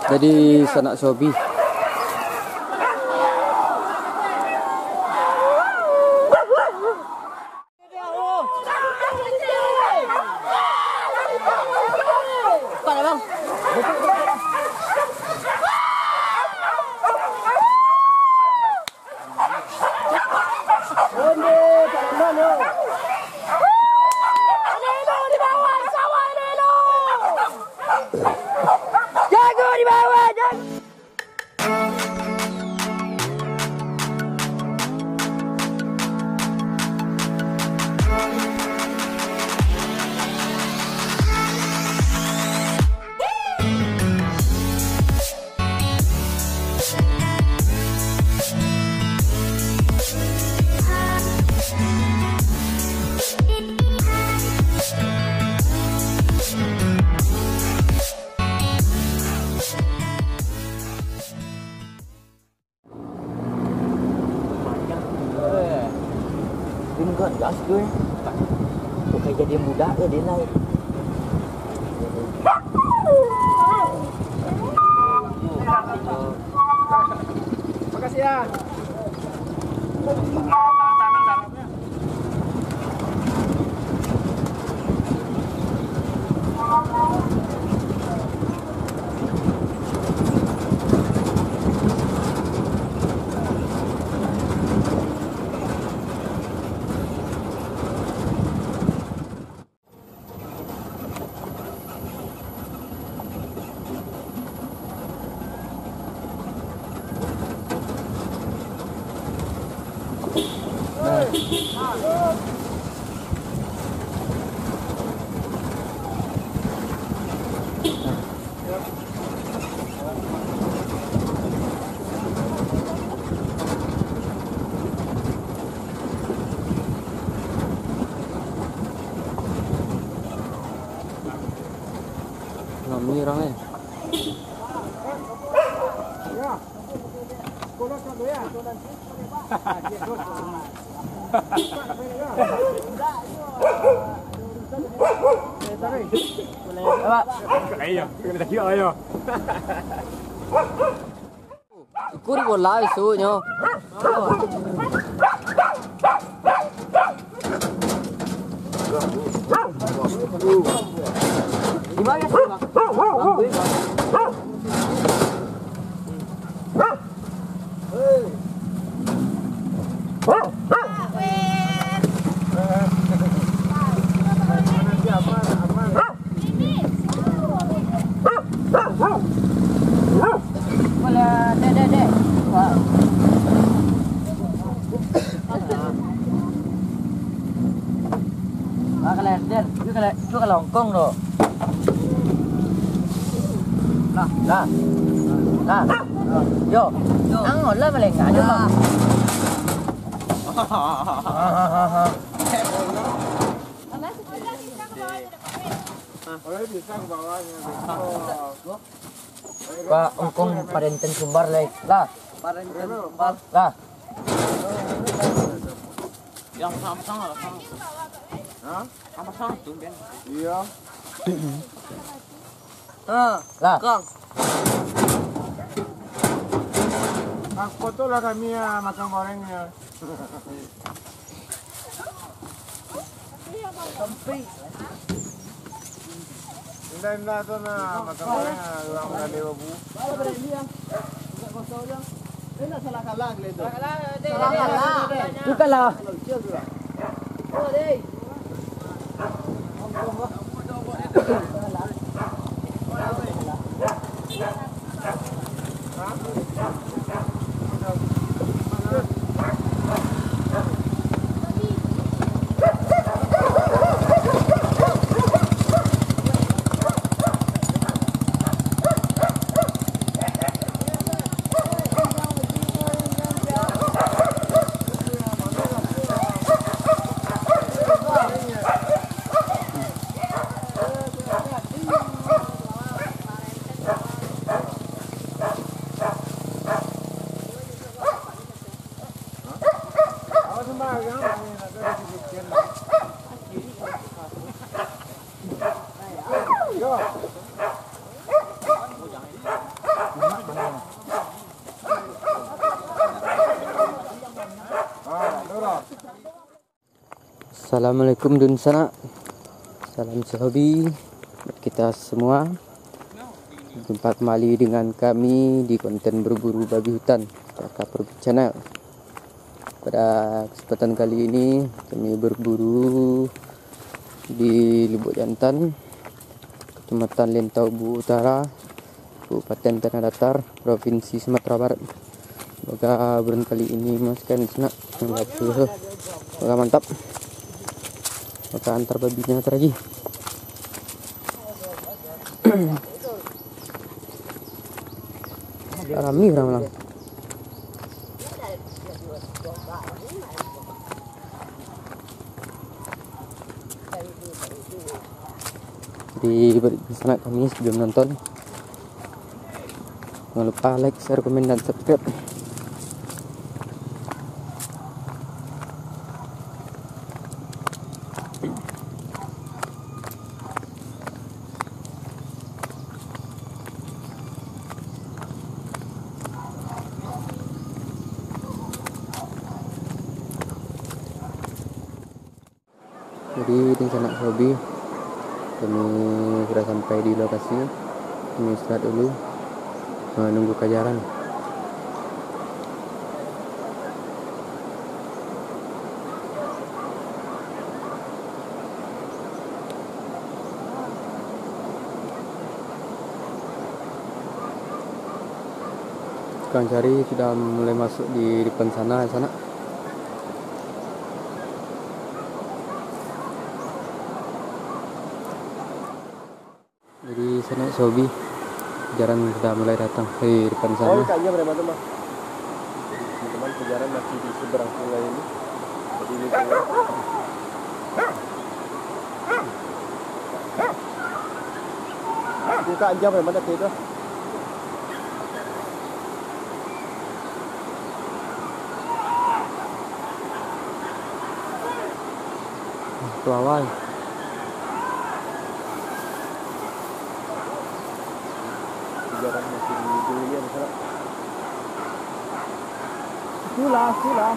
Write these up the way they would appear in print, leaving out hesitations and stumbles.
Jadi sanak sobi. Enggak gas gue. Tuh kayak jadi muda ya dia naik. Makasih ya. Ini orangnya. Ya. Kolot ka ya. Ayo, kita kira ayo. Ikut bola isunya. Gimana sih, Bang? Itu kalau Hongkong loh. Nah. Yo. Angon lah paling enggak ada. Pak Hongkong parenten sumbar lah. Parenten sumbar. Lah. Yang sama lah. Hah? Apa sama tuh, Ben? Iya. Lah. Kang, foto lah kami ya makan gorengnya. Sampai. Indah tuh na makan gorengnya orang udah dewa bu. Salah kalah gitu. Salah kalah. Bukan lah. Oh deh. Assalamualaikum dun sana. Salam sehobi buat kita semua. Jumpa kembali dengan kami di konten berburu babi hutan Kakak Pergi Channel. Pada kesempatan kali ini kami berburu di Lubuk Jantan, Kecamatan Lentaubu Utara, Kabupaten Tanah Datar, Provinsi Sumatera Barat. Semoga bulan kali ini masukkan senak semoga mantap. Maka antar babinya lagi. Alami orang-orang. Jadi bersama kami sebelum nonton, jangan lupa like, share, komen, dan subscribe. Jadi di sana hobi kami sudah sampai di lokasi. Kami istirahat dulu menunggu kejaran. Tukang cari sudah mulai masuk di depan sana. Jadi sana sobi kejaran sudah mulai datang di depan sana. Kayaknya teman-teman. Teman-teman kejaran masih di seberang sungai ini. Jadi ini buka aja memang ada itu. Awal. Kejaran masih di dunia di sana. Sila.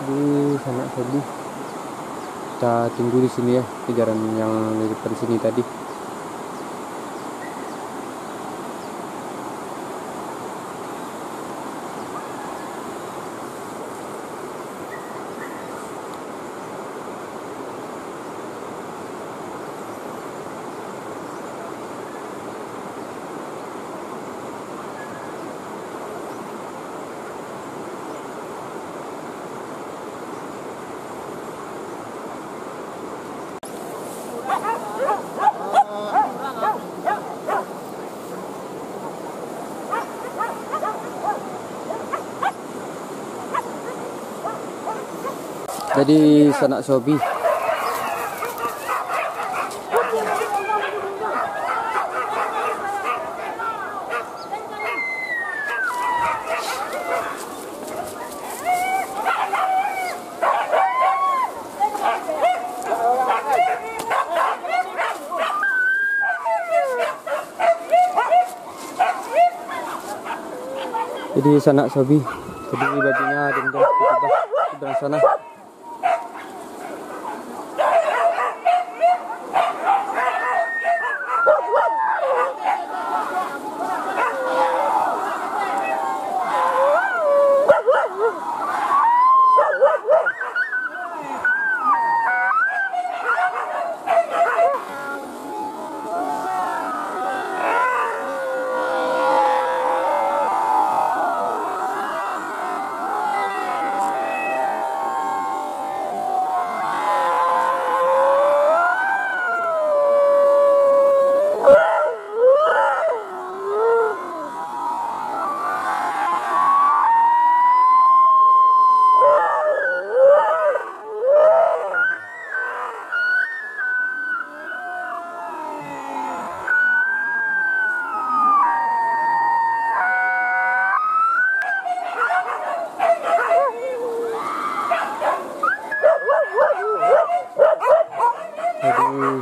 Di sana sobi. Kita tunggu di sini ya, kejaran yang di depan sini tadi. Jadi sanak sobi. Jadi sanak sobi. Jadi babinya ada di sebelah sana.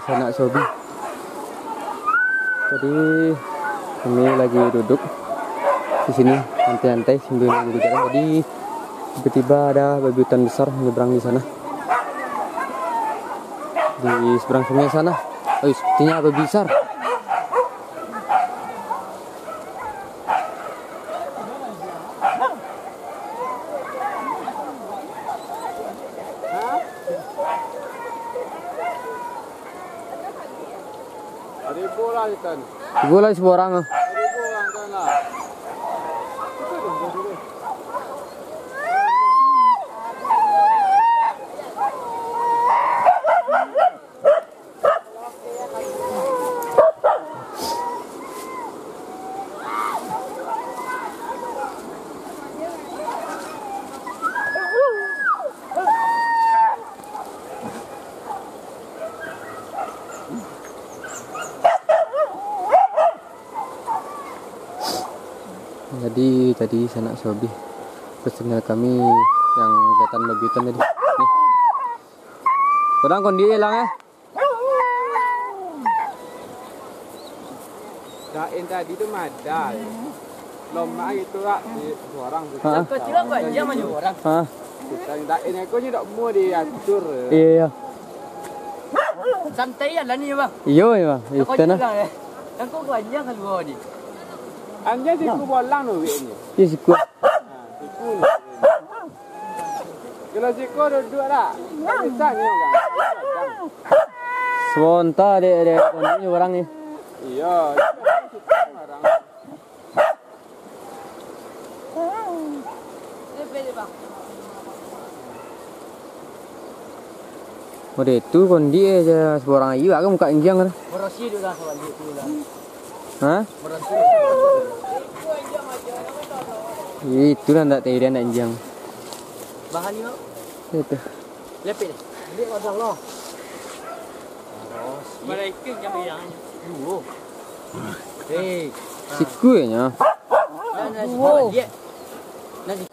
sanak Sobi. Tadi kami lagi duduk di sini santai-santai sambil nunggu jalan. Tadi tiba-tiba ada babi hutan besar menyeberang di sana, di seberang sungai sana. Oh, sepertinya babi besar. Ibu lagi seorang. Tadi sanak Sobi personel kami yang kelihatan babi hutan tadi. Nih. Kurang kondi hilang ya. Dain tadi itu madal. Lomba itu lah di orang. Kecil apa aja maju orang. Hah? Dain aku ni tak mau diatur. Iya. Santai ya lah ni bang. Iya ya. Aku Itu nah. Aku banyak kan gua ni. Anja siku bolang no ni. Iya siku. Siku. Kalau siku duduk dah. Bisa ni orang. Sebentar dek kondi orang ni. Iya. Mode itu kondi aja seorang ayu aku muka injang kan. Berosi dulu lah soal itu lah. Hah? Berosi. Itu lah ndak tahu dia nak injang. Bahan ni Itu. lepet. Dia orang lo. Mereka yang biangnya. Oh. Hei. Siku nya. Wow. Dia. Nanti.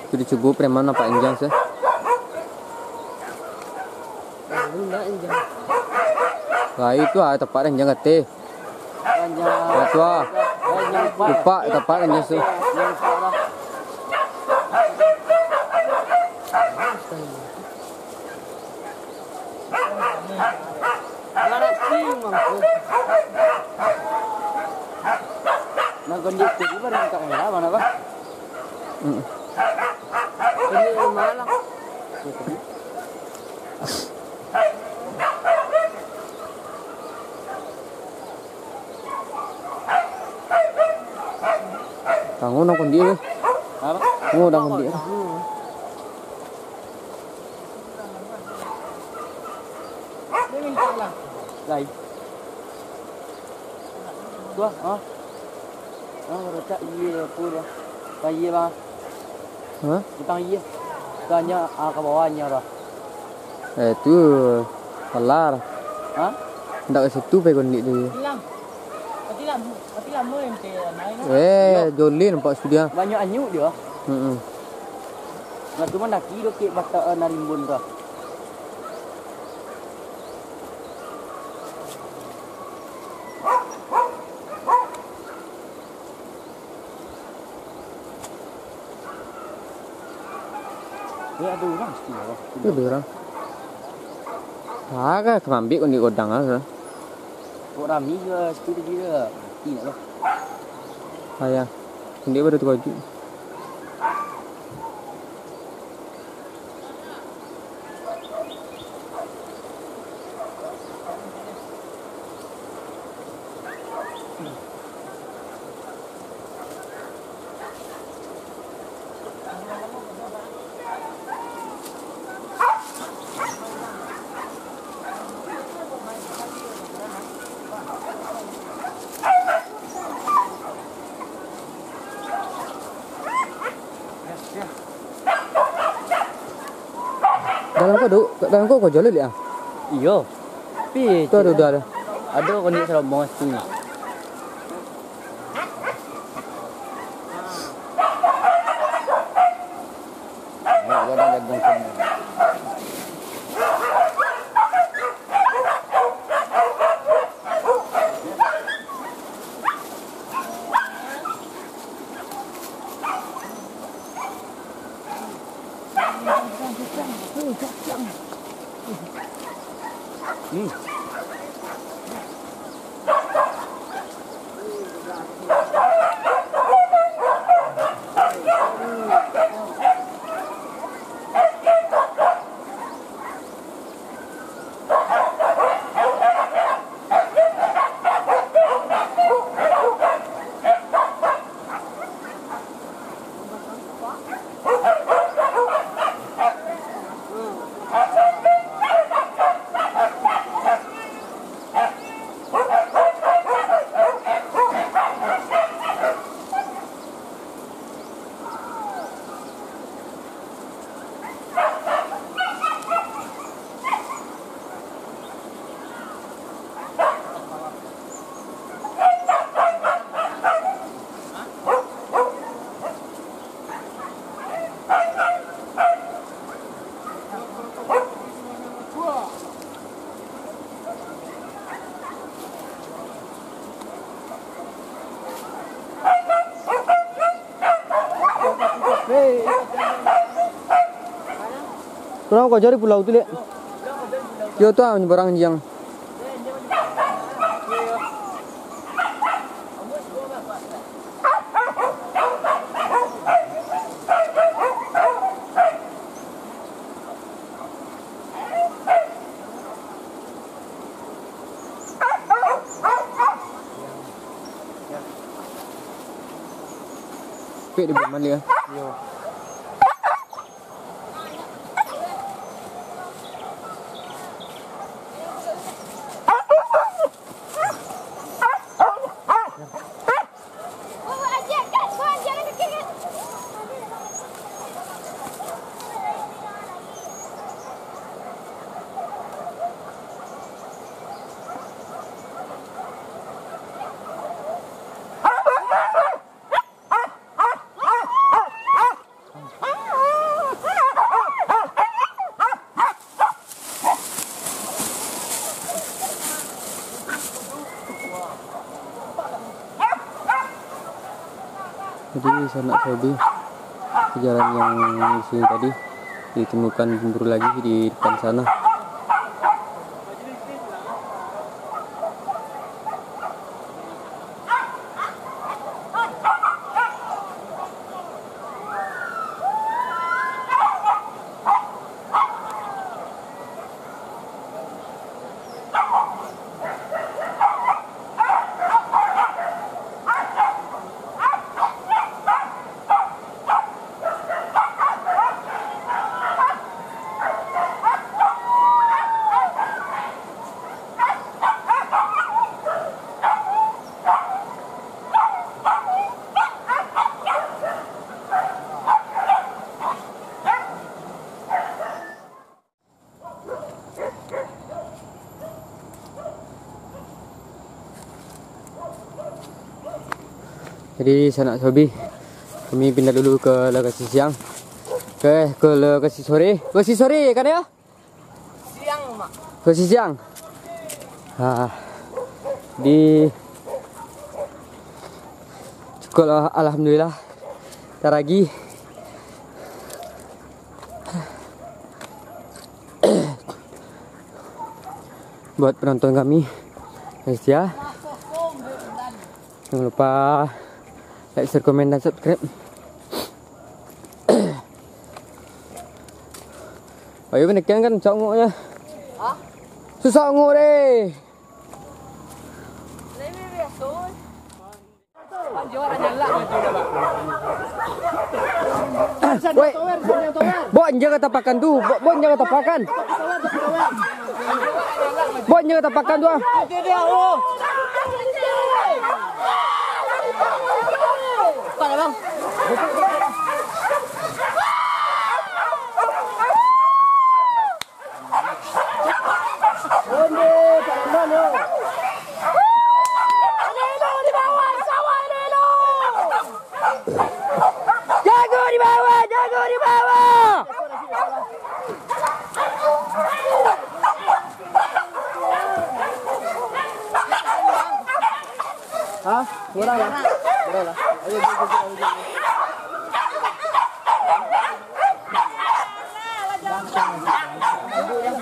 Sudah cukup preman apa injang sih? Enggak injang. Lah itu tepat injang kate. Panjang. Itu lupa tepat injang sih. Yang salah. Narasi mangko. Nah kondisi itu baru tak ada mana bah? Ini malah. Tango nang kondi weh. Apa? Ngo nang kondi. Dia minta lah. Lai. Dua, ah. Baru cak iya pura. Bayi bang. Hah? Utang iya. Tanya ke bawahnya dah. Itu kelar. Hah? Ndak ke situ pe kondi tu. Hilang. Pati lama ente naik. Jolin nampak sudah. Banyak anyuk dia. Heeh. Nah cuma dah kira ke bata narimbun dah. Dia ada orang mesti lah. Itu ada orang. Agak kemambi kondi godang ah. Orang ni ke sepuluh dia. Mati nak lah. Ayah. Kondi baru tu baju. duk kat dalam kau jual lihat. Iya. Tapi Tu ada dah ada. ada orang ni serobong situ ni. Jangan dagang sini. Kenapa kau cari pulau tu lihat? Yo tu barang yang. Pek di mana dia? Yo. Jadi sanak hobi jalan yang di sini tadi ditemukan pemburu lagi di depan sana. Jadi sanak hobi kami pindah dulu ke lokasi siang. Ke lokasi sore. Lokasi sore kan ya? Siang, Mak. Lokasi siang. Di cukup alhamdulillah. Ntar lagi buat penonton kami guys ya. Jangan lupa like, share, komen, dan subscribe. Ayo menekan kan congoknya. Hah? Susah ngok deh. Woi, bon jaga tapakan tu. Bon jaga tapakan. Bon jaga tapakan tu. Pak bang. Hah? Murah lah. Murah lah. Ayo, ayo.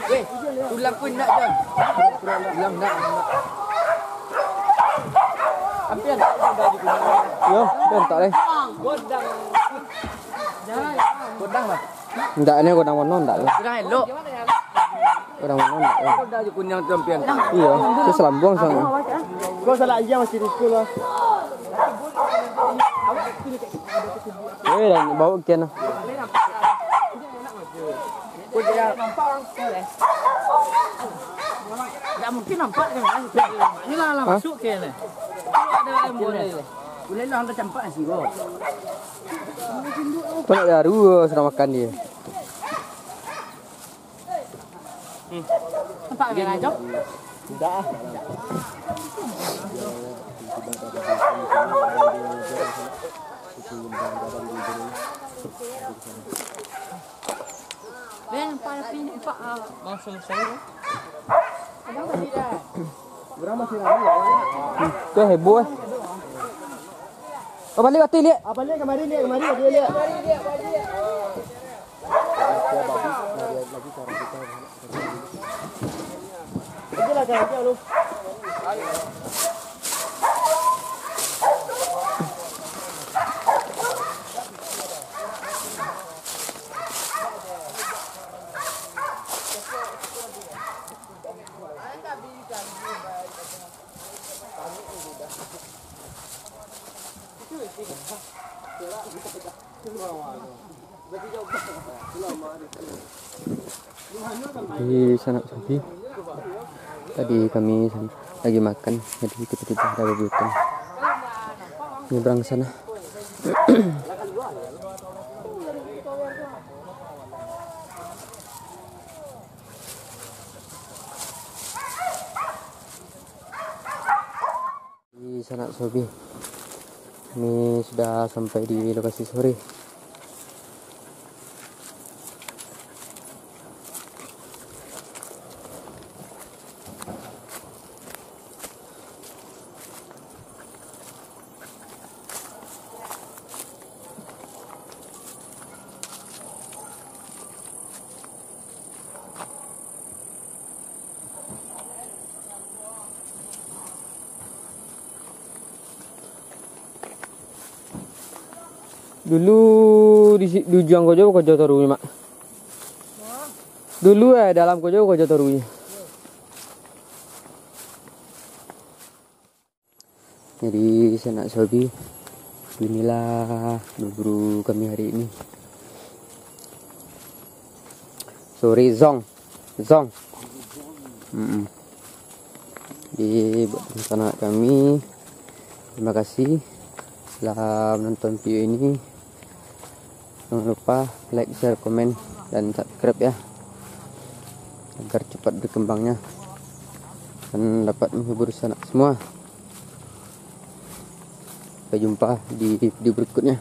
Weh, tulang pun nak John. Tulang nak. Ampian dah di kuning. Yo, bentar deh. Godang. Jangan. Godang lah. Enggak ini godang wono enggak lah. Godang elok. Godang wono enggak. Kau dah di kuning tu ampian. Iya, itu selambung sama. Gua salah aja masih di sekolah. Dan bawa kian. Kau dia nampak orang boleh. Tak mungkin nampak kan? Ini lah masuk ke ni. Ada yang boleh. Boleh lah hantar campak nasi kau. Banyak daru sudah makan dia. Nampak kan aja? Tidak. Ben, nampak langsung saya. Ada apa tidak? Berapa masih lama ya? Tuh heboh eh. Oh balik hati lihat. Apa lihat kemari dia lihat. Itulah cara lu. Di sana Sobi. Tadi kami lagi makan, jadi tiba-tiba ada babi hutan nyebrang sana. Di sana Sobi, kami sudah sampai di lokasi sore. Dulu di ujung kojo terui mak. Dulu dalam kojo terui. Jadi sanak Sobi, inilah berburu kami hari ini. Sore zong. Di buat rencana kami. Terima kasih telah menonton video ini. Jangan lupa like, share, komen, dan subscribe ya, agar cepat berkembangnya dan dapat menghibur sanak semua. Sampai jumpa di video berikutnya.